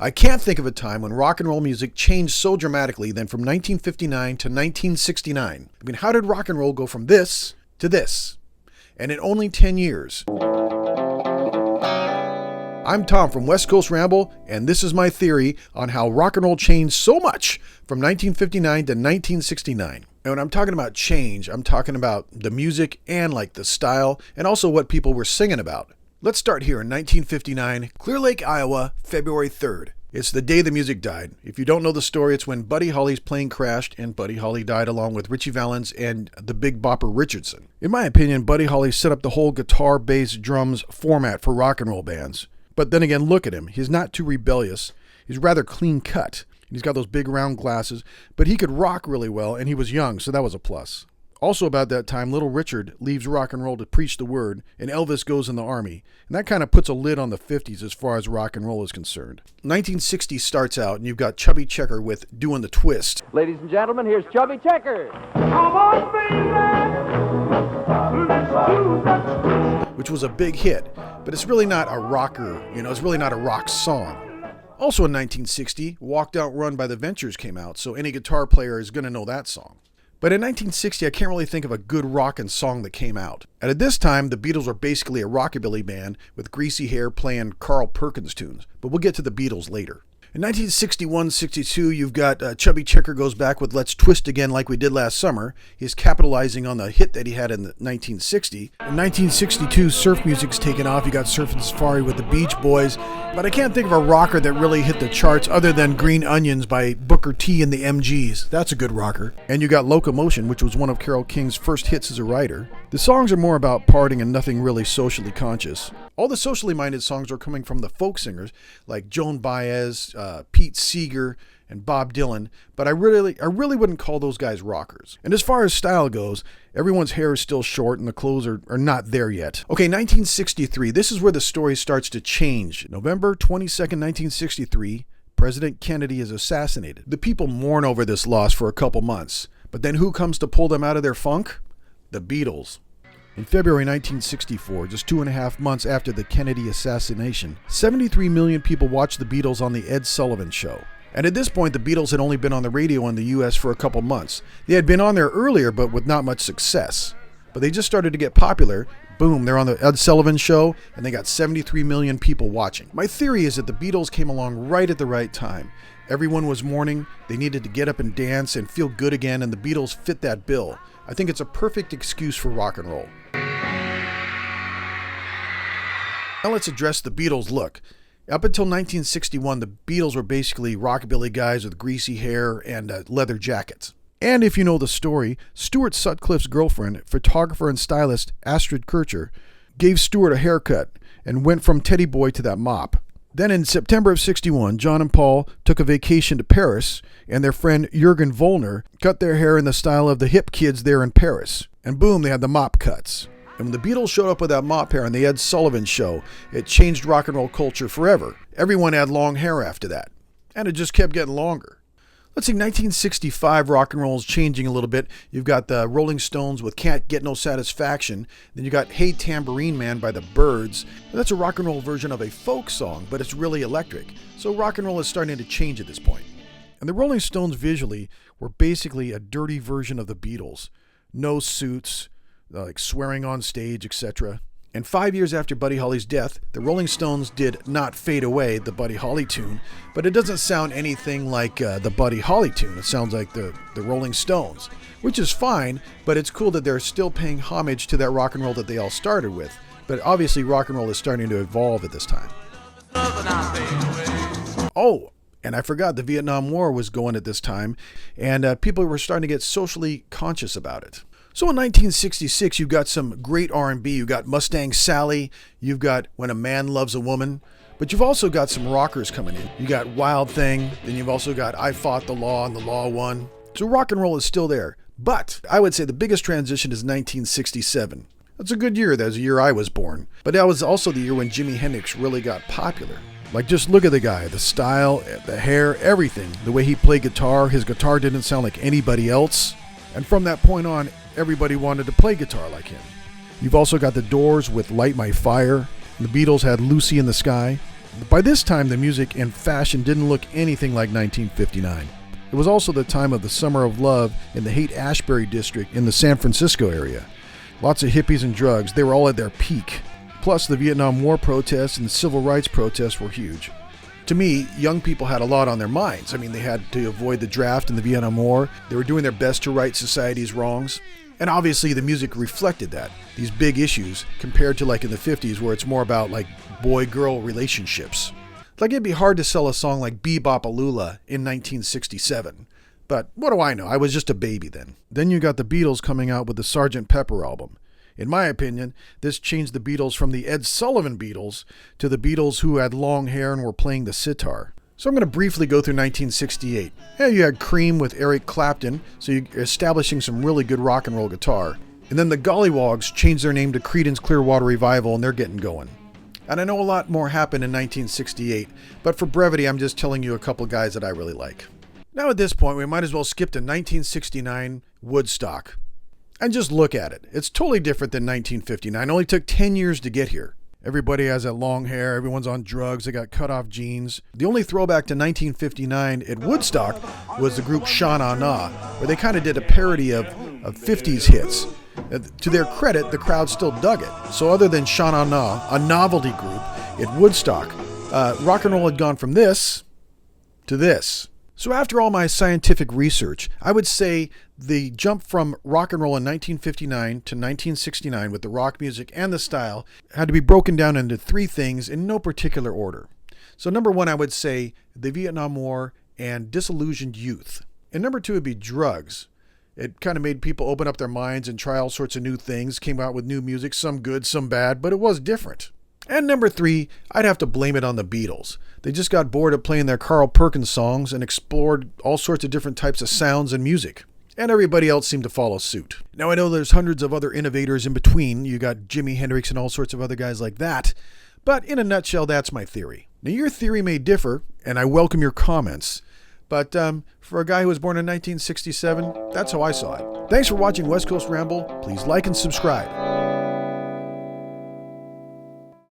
I can't think of a time when rock and roll music changed so dramatically than from 1959 to 1969. I mean, how did rock and roll go from this to this? And in only 10 years. I'm Tom from West Coast Ramble, and this is my theory on how rock and roll changed so much from 1959 to 1969. And when I'm talking about change, I'm talking about the music and like the style and also what people were singing about. Let's start here in 1959, Clear Lake, Iowa, February 3rd. It's the day the music died. If you don't know the story, it's when Buddy Holly's plane crashed and Buddy Holly died along with Richie Valens and the Big Bopper Richardson. In my opinion, Buddy Holly set up the whole guitar, bass, drums format for rock and roll bands. But then again, look at him. He's not too rebellious. He's rather clean cut. He's got those big round glasses, but he could rock really well and he was young, so that was a plus. Also about that time, Little Richard leaves rock and roll to preach the word, and Elvis goes in the army. And that kind of puts a lid on the 50s as far as rock and roll is concerned. 1960 starts out, and you've got Chubby Checker with Doing the Twist. Ladies and gentlemen, here's Chubby Checker. Come on, baby, let's do that twist. Which was a big hit, but it's really not a rocker, it's really not a rock song. Also in 1960, Walked Out Run by the Ventures came out, so any guitar player is going to know that song. But in 1960, I can't really think of a good rockin' song that came out. And at this time, the Beatles were basically a rockabilly band with greasy hair playing Carl Perkins tunes. But we'll get to the Beatles later. In 1961-62, you've got Chubby Checker goes back with Let's Twist Again like we did last summer. He's capitalizing on the hit that he had in 1960. In 1962, surf music's taken off. You got Surfin' Safari with the Beach Boys. But I can't think of a rocker that really hit the charts other than Green Onions by Booker T and the MGs. That's a good rocker. And you got Locomotion, which was one of Carole King's first hits as a writer. The songs are more about partying and nothing really socially conscious. All the socially minded songs are coming from the folk singers like Joan Baez, Pete Seeger, and Bob Dylan, but I really wouldn't call those guys rockers. And as far as style goes, everyone's hair is still short and the clothes are not there yet. Okay, 1963, this is where the story starts to change. November 22nd, 1963, President Kennedy is assassinated. The people mourn over this loss for a couple months, but then who comes to pull them out of their funk? The Beatles. In February 1964, just 2.5 months after the Kennedy assassination, 73 million people watched the Beatles on The Ed Sullivan Show. And at this point, the Beatles had only been on the radio in the US for a couple months. They had been on there earlier, but with not much success. But they just started to get popular. Boom, they're on The Ed Sullivan Show, and they got 73 million people watching. My theory is that the Beatles came along right at the right time. Everyone was mourning, they needed to get up and dance and feel good again, and the Beatles fit that bill. I think it's a perfect excuse for rock and roll. Now let's address the Beatles' look. Up until 1961, the Beatles were basically rockabilly guys with greasy hair and leather jackets. And if you know the story, Stuart Sutcliffe's girlfriend, photographer and stylist Astrid Kircher, gave Stuart a haircut and went from teddy boy to that mop. Then in September of 61, John and Paul took a vacation to Paris, and their friend Jürgen Vollner cut their hair in the style of the hip kids there in Paris. And boom, they had the mop cuts. And when the Beatles showed up with that mop hair on the Ed Sullivan Show, it changed rock and roll culture forever. Everyone had long hair after that. And it just kept getting longer. Let's see, 1965 rock and roll is changing a little bit. You've got the Rolling Stones with Can't Get No Satisfaction. Then you got Hey Tambourine Man by the Byrds. That's a rock and roll version of a folk song, but it's really electric. So rock and roll is starting to change at this point. And the Rolling Stones visually were basically a dirty version of the Beatles. No suits, like swearing on stage, etc. And 5 years after Buddy Holly's death, the Rolling Stones did Not Fade Away, the Buddy Holly tune, but it doesn't sound anything like the Buddy Holly tune. It sounds like the Rolling Stones, which is fine, but it's cool that they're still paying homage to that rock and roll that they all started with. But obviously rock and roll is starting to evolve at this time. Oh, and I forgot the Vietnam War was going at this time, and people were starting to get socially conscious about it. So in 1966, you've got some great R&B. You've got Mustang Sally. You've got When a Man Loves a Woman. But you've also got some rockers coming in. You got Wild Thing. Then you've also got I Fought the Law and the Law Won. So rock and roll is still there. But I would say the biggest transition is 1967. That's a good year. That was the year I was born. But that was also the year when Jimi Hendrix really got popular. Like, just look at the guy, the style, the hair, everything. The way he played guitar. His guitar didn't sound like anybody else. And from that point on, everybody wanted to play guitar like him. You've also got the Doors with Light My Fire. The Beatles had Lucy in the Sky. By this time, the music and fashion didn't look anything like 1959. It was also the time of the Summer of Love in the Haight-Ashbury district in the San Francisco area. Lots of hippies and drugs, they were all at their peak. Plus, the Vietnam War protests and the civil rights protests were huge. To me, young people had a lot on their minds. I mean, they had to avoid the draft in the Vietnam War. They were doing their best to right society's wrongs. And obviously the music reflected that, these big issues, compared to like in the 50s where it's more about like boy-girl relationships. Like it'd be hard to sell a song like Bebop-A-Lula in 1967. But what do I know? I was just a baby then. Then you got the Beatles coming out with the Sgt. Pepper album. In my opinion, this changed the Beatles from the Ed Sullivan Beatles to the Beatles who had long hair and were playing the sitar. So I'm going to briefly go through 1968. Yeah, you had Cream with Eric Clapton, so you're establishing some really good rock and roll guitar. And then the Gollywogs changed their name to Creedence Clearwater Revival, and they're getting going. And I know a lot more happened in 1968, but for brevity, I'm just telling you a couple guys that I really like. Now at this point, we might as well skip to 1969 Woodstock. And just look at it. It's totally different than 1959. It only took 10 years to get here. Everybody has that long hair, everyone's on drugs, they got cut off jeans. The only throwback to 1959 at Woodstock was the group Sha Na Na, where they kind of did a parody of 50s hits. To their credit, the crowd still dug it. So other than Sha Na Na, a novelty group, at Woodstock, rock and roll had gone from this to this. So after all my scientific research, I would say the jump from rock and roll in 1959 to 1969 with the rock music and the style had to be broken down into three things in no particular order. So number one, I would say the Vietnam War and disillusioned youth. And number two would be drugs. It kind of made people open up their minds and try all sorts of new things, came out with new music, some good, some bad, but it was different. And number three, I'd have to blame it on the Beatles. They just got bored of playing their Carl Perkins songs and explored all sorts of different types of sounds and music. And everybody else seemed to follow suit. Now I know there's hundreds of other innovators in between. You got Jimi Hendrix and all sorts of other guys like that. But in a nutshell, that's my theory. Now your theory may differ, and I welcome your comments. But for a guy who was born in 1967, that's how I saw it. Thanks for watching West Coast Ramble. Please like and subscribe.